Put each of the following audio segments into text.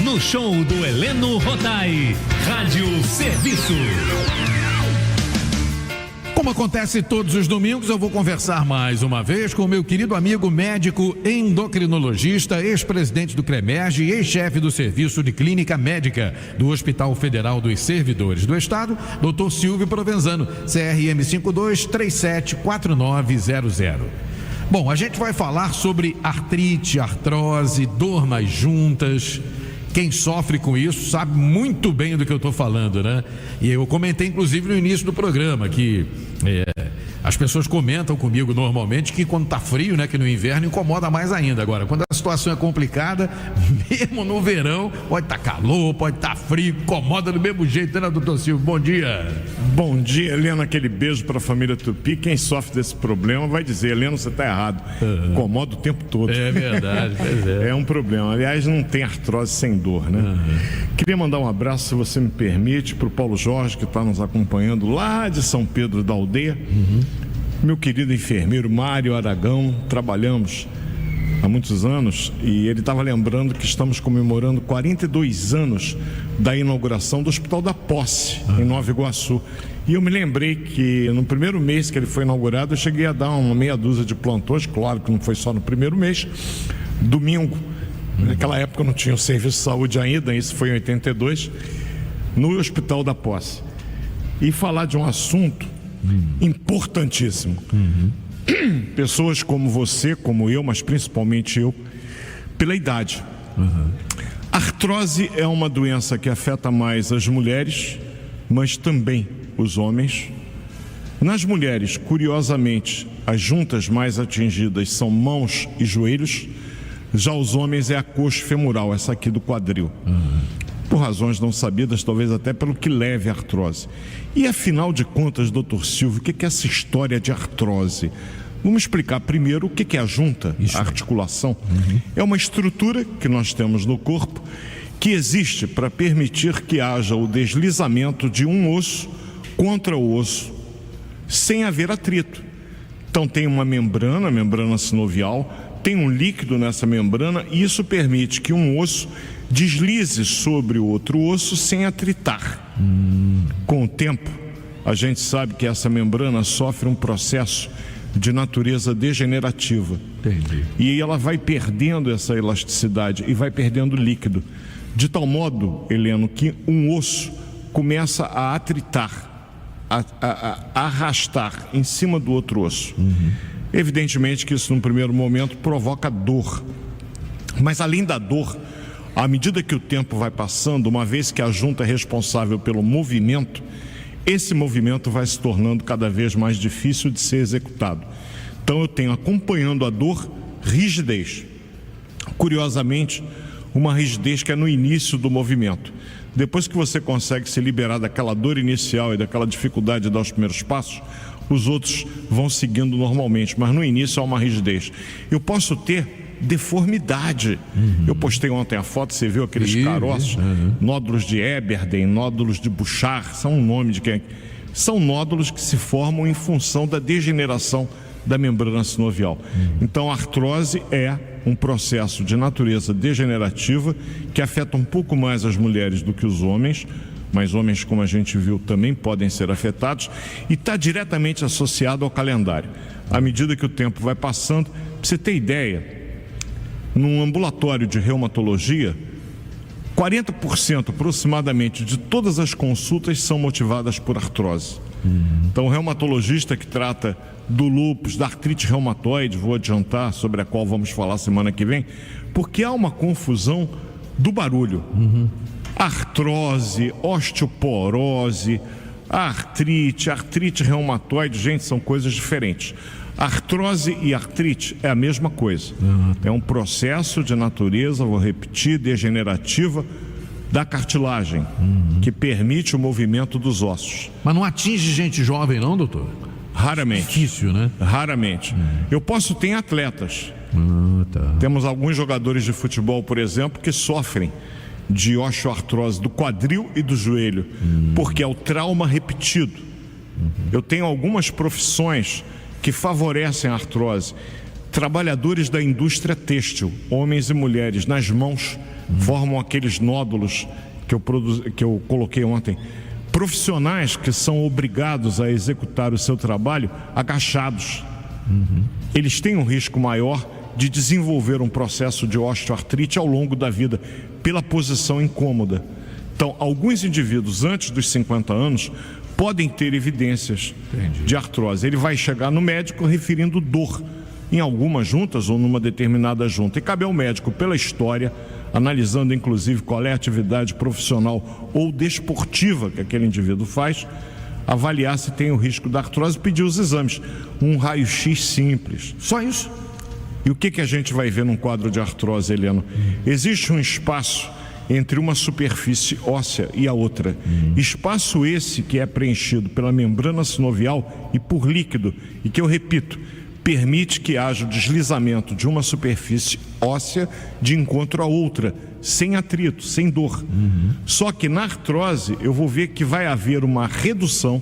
no show do Heleno Rotai. Rádio Serviço. Como acontece todos os domingos, eu vou conversar mais uma vez com o meu querido amigo médico endocrinologista, ex-presidente do CREMERGE e ex-chefe do Serviço de Clínica Médica do Hospital Federal dos Servidores do Estado, Dr. Silvio Provenzano, CRM 52374900. Bom, a gente vai falar sobre artrite, artrose, dor nas juntas. Quem sofre com isso sabe muito bem do que eu estou falando, né? E eu comentei, inclusive, no início do programa, que as pessoas comentam comigo normalmente que quando está frio, né, que no inverno incomoda mais ainda. Agora, quando a situação é complicada, mesmo no verão, pode estar calor, pode estar frio, incomoda do mesmo jeito, né, doutor Silvio? Bom dia. Bom dia, Heleno, aquele beijo para a família Tupi. Quem sofre desse problema vai dizer, Heleno, você está errado. Incomoda o tempo todo. É verdade, pois é. É um problema. Aliás, não tem artrose sem dor, né? Queria mandar um abraço, se você me permite, para o Paulo Jorge, que está nos acompanhando lá de São Pedro da Aldeia. Meu querido enfermeiro Mário Aragão, trabalhamos há muitos anos e ele estava lembrando que estamos comemorando 42 anos da inauguração do Hospital da Posse, em Nova Iguaçu. E eu me lembrei que no primeiro mês que ele foi inaugurado, eu cheguei a dar uma meia dúzia de plantões, claro que não foi só no primeiro mês, domingo. Naquela época não tinha o serviço de saúde ainda, isso foi em 82, no Hospital da Posse. E falar de um assunto importantíssimo. Pessoas como você, como eu, mas principalmente eu, pela idade. Artrose é uma doença que afeta mais as mulheres, mas também os homens. Nas mulheres, curiosamente, as juntas mais atingidas são mãos e joelhos. Já os homens é a coxa femoral, essa aqui do quadril. Por razões não sabidas, talvez até pelo que leve a artrose. E afinal de contas, doutor Silvio, o que é essa história de artrose? Vamos explicar primeiro o que é a junta, a articulação. É uma estrutura que nós temos no corpo que existe para permitir que haja o deslizamento de um osso contra o osso, sem haver atrito. Então tem uma membrana, a membrana sinovial, tem um líquido nessa membrana e isso permite que um osso deslize sobre o outro osso sem atritar. Com o tempo, a gente sabe que essa membrana sofre um processo de natureza degenerativa. Entendi. E ela vai perdendo essa elasticidade e vai perdendo líquido. De tal modo, Heleno, que um osso começa a atritar, a arrastar em cima do outro osso. Evidentemente que isso, num primeiro momento, provoca dor. Mas além da dor, à medida que o tempo vai passando, uma vez que a junta é responsável pelo movimento, esse movimento vai se tornando cada vez mais difícil de ser executado. Então eu tenho, acompanhando a dor, rigidez. Curiosamente, uma rigidez que é no início do movimento. Depois que você consegue se liberar daquela dor inicial e daquela dificuldade de dar os primeiros passos, os outros vão seguindo normalmente, mas no início há uma rigidez. Eu posso ter deformidade. Eu postei ontem a foto, você viu aqueles caroços, nódulos de Eberden, nódulos de Bouchard, são um nome de quem? São nódulos que se formam em função da degeneração da membrana sinovial. Então a artrose é um processo de natureza degenerativa que afeta um pouco mais as mulheres do que os homens, mas homens, como a gente viu, também podem ser afetados e está diretamente associado ao calendário. À medida que o tempo vai passando, para você ter ideia, num ambulatório de reumatologia, 40% aproximadamente de todas as consultas são motivadas por artrose. Então o reumatologista que trata do lúpus, da artrite reumatoide, vou adiantar, sobre a qual vamos falar semana que vem, porque há uma confusão do barulho. Artrose, osteoporose, artrite reumatoide, gente, são coisas diferentes. Artrose e artrite é a mesma coisa. É um processo de natureza, vou repetir, degenerativa da cartilagem, que permite o movimento dos ossos. Mas não atinge gente jovem não, doutor? Raramente. Difícil, né? Raramente. Eu posso ter atletas. Temos alguns jogadores de futebol, por exemplo, que sofrem de osteoartrose do quadril e do joelho, porque é o trauma repetido. Eu tenho algumas profissões que favorecem a artrose. Trabalhadores da indústria têxtil, homens e mulheres, nas mãos, formam aqueles nódulos que eu coloquei ontem. Profissionais que são obrigados a executar o seu trabalho agachados. Eles têm um risco maior de desenvolver um processo de osteoartrite ao longo da vida, pela posição incômoda. Então, alguns indivíduos antes dos 50 anos podem ter evidências de artrose. Ele vai chegar no médico referindo dor em algumas juntas ou numa determinada junta. E cabe ao médico, pela história, analisando inclusive qual é a atividade profissional ou desportiva que aquele indivíduo faz, avaliar se tem o risco da artrose e pedir os exames. Um raio-x simples. Só isso? E o que a gente vai ver num quadro de artrose, Heleno? Existe um espaço entre uma superfície óssea e a outra. Espaço esse que é preenchido pela membrana sinovial e por líquido, e que eu repito, permite que haja o deslizamento de uma superfície óssea de encontro a outra, sem atrito, sem dor. Só que na artrose eu vou ver que vai haver uma redução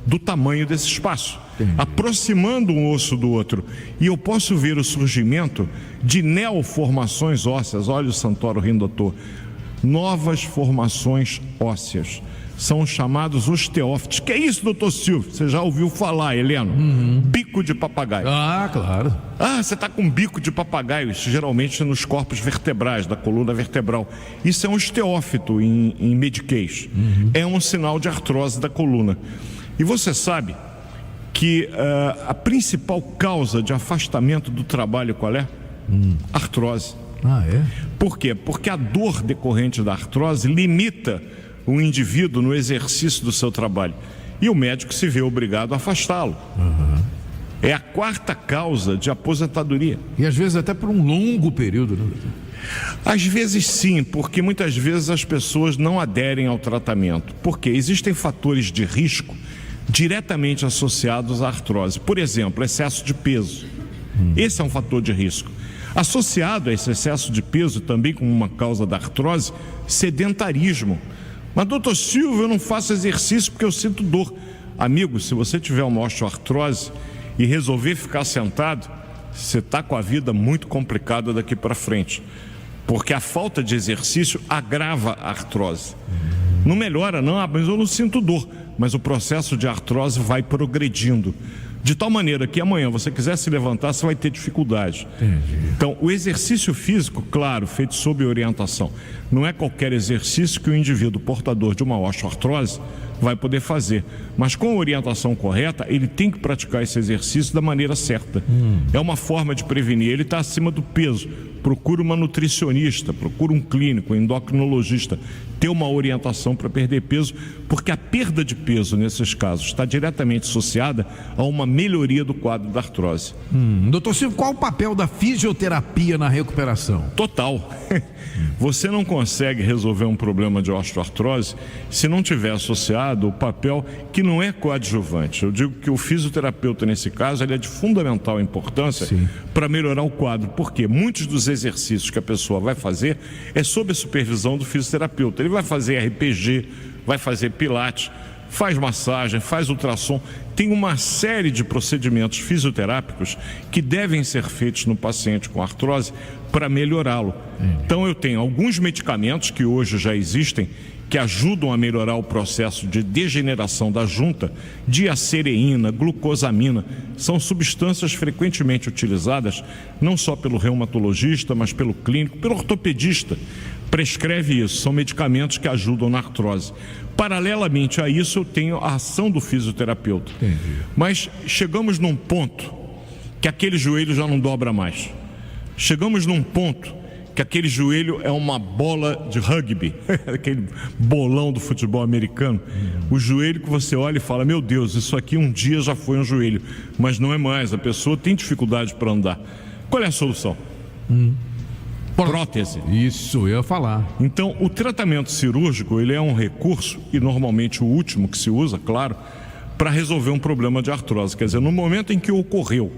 do tamanho desse espaço, aproximando um osso do outro. E eu posso ver o surgimento de neoformações ósseas. Olha o Santoro rindo à toa. Novas formações ósseas. São os chamados osteófitos. Que é isso, doutor Silvio? Você já ouviu falar, Heleno? Bico de papagaio. Ah, claro. Ah, você está com bico de papagaio. Isso geralmente nos corpos vertebrais, da coluna vertebral. Isso é um osteófito em mediquês. É um sinal de artrose da coluna. E você sabe que a principal causa de afastamento do trabalho qual é? Artrose. Ah, é? Por quê? Porque a dor decorrente da artrose limita o indivíduo no exercício do seu trabalho. E o médico se vê obrigado a afastá-lo. É a quarta causa de aposentadoria. E às vezes até por um longo período, né? Às vezes sim, porque muitas vezes as pessoas não aderem ao tratamento. Porque existem fatores de risco diretamente associados à artrose. Por exemplo, excesso de peso. Esse é um fator de risco. Associado a esse excesso de peso, também como uma causa da artrose, sedentarismo. Mas, doutor Silvio, eu não faço exercício porque eu sinto dor. Amigo, se você tiver uma osteoartrose e resolver ficar sentado, você está com a vida muito complicada daqui para frente. Porque a falta de exercício agrava a artrose. Não melhora, não, mas eu não sinto dor. Mas o processo de artrose vai progredindo. De tal maneira que amanhã você quiser se levantar, você vai ter dificuldade. Então, o exercício físico, claro, feito sob orientação. Não é qualquer exercício que o indivíduo portador de uma osteoartrose vai poder fazer. Mas com a orientação correta, ele tem que praticar esse exercício da maneira certa. É uma forma de prevenir. Ele está acima do peso. Procura uma nutricionista, procura um clínico, um endocrinologista, ter uma orientação para perder peso, porque a perda de peso nesses casos está diretamente associada a uma melhoria do quadro da artrose. Doutor Silvio, qual o papel da fisioterapia na recuperação? Total. Você não consegue resolver um problema de osteoartrose se não tiver associado o papel que não é coadjuvante. Eu digo que o fisioterapeuta, nesse caso, ele é de fundamental importância para melhorar o quadro. Porque muitos dos exercícios que a pessoa vai fazer é sob a supervisão do fisioterapeuta. Ele vai fazer RPG, vai fazer pilates, faz massagem, faz ultrassom. Tem uma série de procedimentos fisioterápicos que devem ser feitos no paciente com artrose para melhorá-lo. Então eu tenho alguns medicamentos que hoje já existem que ajudam a melhorar o processo de degeneração da junta, diacereína, glucosamina. São substâncias frequentemente utilizadas não só pelo reumatologista, mas pelo clínico, pelo ortopedista. Prescreve isso, são medicamentos que ajudam na artrose. Paralelamente a isso, eu tenho a ação do fisioterapeuta. Mas chegamos num ponto que aquele joelho já não dobra mais. Chegamos num ponto que aquele joelho é uma bola de rugby, aquele bolão do futebol americano. O joelho que você olha e fala, meu Deus, isso aqui um dia já foi um joelho, mas não é mais, a pessoa tem dificuldade para andar. Qual é a solução? Prótese. Isso, eu ia falar. Então, o tratamento cirúrgico, ele é um recurso, e normalmente o último que se usa, claro, para resolver um problema de artrose. Quer dizer, no momento em que ocorreu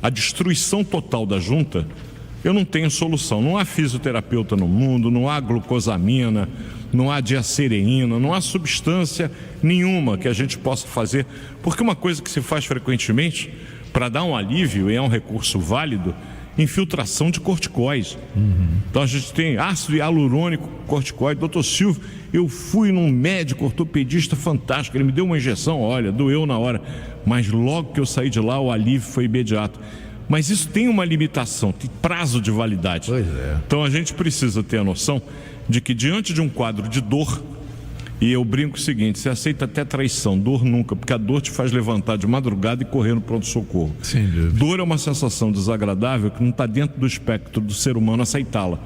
a destruição total da junta, eu não tenho solução. Não há fisioterapeuta no mundo, não há glucosamina, não há diacereína, não há substância nenhuma que a gente possa fazer. Porque uma coisa que se faz frequentemente, para dar um alívio, e é um recurso válido, infiltração de corticoides. Então a gente tem ácido hialurônico corticoide. Doutor Silvio, eu fui num médico ortopedista fantástico, ele me deu uma injeção, olha, doeu na hora, mas logo que eu saí de lá o alívio foi imediato. Mas isso tem uma limitação, tem prazo de validade. Pois é. Então a gente precisa ter a noção de que diante de um quadro de dor, e eu brinco o seguinte, você aceita até traição, dor nunca, porque a dor te faz levantar de madrugada e correr no pronto-socorro. Sem dúvida. Dor é uma sensação desagradável que não está dentro do espectro do ser humano aceitá-la.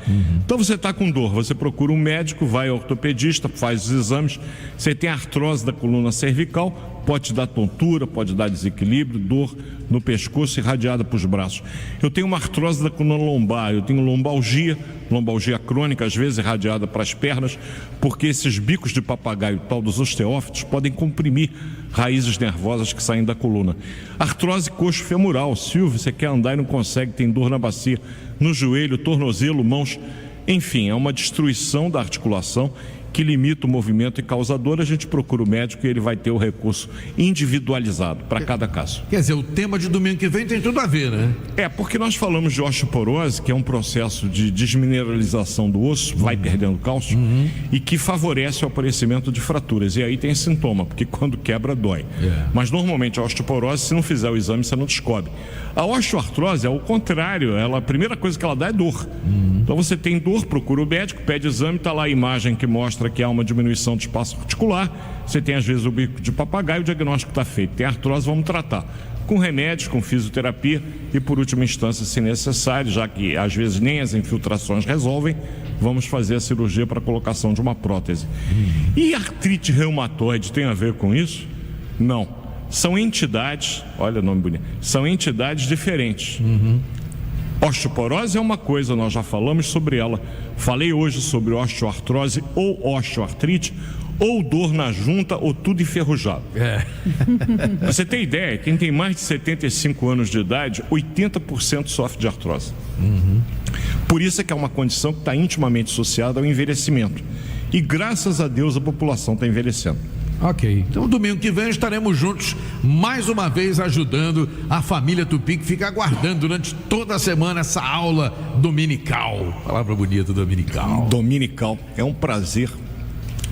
Então você está com dor, você procura um médico, vai ao ortopedista, faz os exames, você tem artrose da coluna cervical, pode te dar tontura, pode dar desequilíbrio, dor no pescoço irradiada para os braços. Eu tenho uma artrose da coluna lombar, eu tenho lombalgia crônica, às vezes irradiada para as pernas, porque esses bicos de papagaio, tal dos osteófitos, podem comprimir raízes nervosas que saem da coluna. Artrose coxo-femoral, Silvio, você quer andar e não consegue, tem dor na bacia, no joelho, tornozelo, mãos, enfim, é uma destruição da articulação que limita o movimento e causa dor. A gente procura o médico e ele vai ter o recurso individualizado para cada caso. Quer dizer, o tema de domingo que vem tem tudo a ver, né? Porque nós falamos de osteoporose, que é um processo de desmineralização do osso, vai perdendo cálcio, e que favorece o aparecimento de fraturas. E aí tem sintoma, porque quando quebra, dói. Mas normalmente a osteoporose, se não fizer o exame, você não descobre. A osteoartrose é o contrário, a primeira coisa que ela dá é dor. Então você tem dor, procura o médico, pede exame, está lá a imagem que mostra que há uma diminuição do espaço articular, você tem às vezes o bico de papagaio, o diagnóstico está feito, tem artrose, vamos tratar com remédios, com fisioterapia e por última instância, se necessário, já que às vezes nem as infiltrações resolvem, vamos fazer a cirurgia para a colocação de uma prótese. E artrite reumatoide tem a ver com isso? Não, são entidades, olha o nome bonito, são entidades diferentes. Osteoporose é uma coisa, nós já falamos sobre ela. Falei hoje sobre osteoartrose ou osteoartrite, ou dor na junta, ou tudo enferrujado. Você tem ideia, quem tem mais de 75 anos de idade, 80% sofre de artrose. Por isso é que é uma condição que está intimamente associada ao envelhecimento. E graças a Deus a população está envelhecendo. Ok, então domingo que vem estaremos juntos mais uma vez ajudando a família Tupi, que fica aguardando durante toda a semana essa aula dominical. Palavra bonita, dominical. Dominical, é um prazer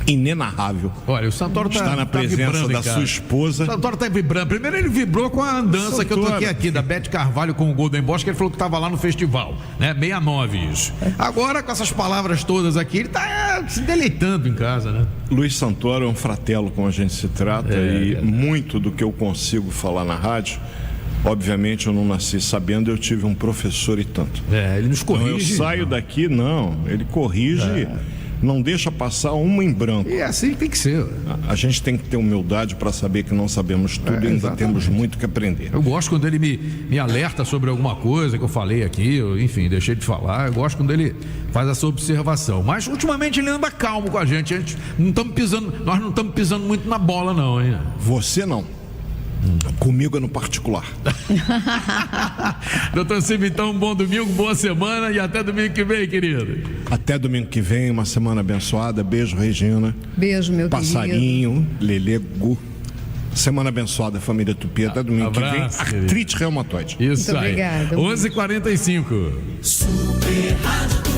inenarrável. Olha, o Santoro está na presença da sua esposa. O Santoro está vibrando. Primeiro ele vibrou com a andança que eu toquei aqui, da Beth Carvalho com o Golden Boss, que ele falou que estava lá no festival, né? 69 isso. Agora, com essas palavras todas aqui, ele está se deleitando em casa, né? Luiz Santoro é um fratelo, como a gente se trata, e muito do que eu consigo falar na rádio, obviamente eu não nasci sabendo, eu tive um professor e tanto. Ele nos corrige. Então, eu saio daqui, ele corrige. Não deixa passar uma em branco. E assim tem que ser. A gente tem que ter humildade para saber que não sabemos tudo e ainda temos muito que aprender. Eu gosto quando ele me alerta sobre alguma coisa que eu falei aqui, enfim, deixei de falar. Eu gosto quando ele faz essa observação. Mas ultimamente ele anda calmo com a gente. Nós não estamos pisando muito na bola, não, hein? Você não. Comigo é no particular. Doutor Silvio, então, um bom domingo, boa semana e até domingo que vem, querido. Até domingo que vem, uma semana abençoada. Beijo, Regina. Beijo, meu Passarinho, Lelego. Semana abençoada, família Tupi. Até domingo que vem. Artrite reumatoide. Isso muito aí. Obrigada. 11h45. Super Rádio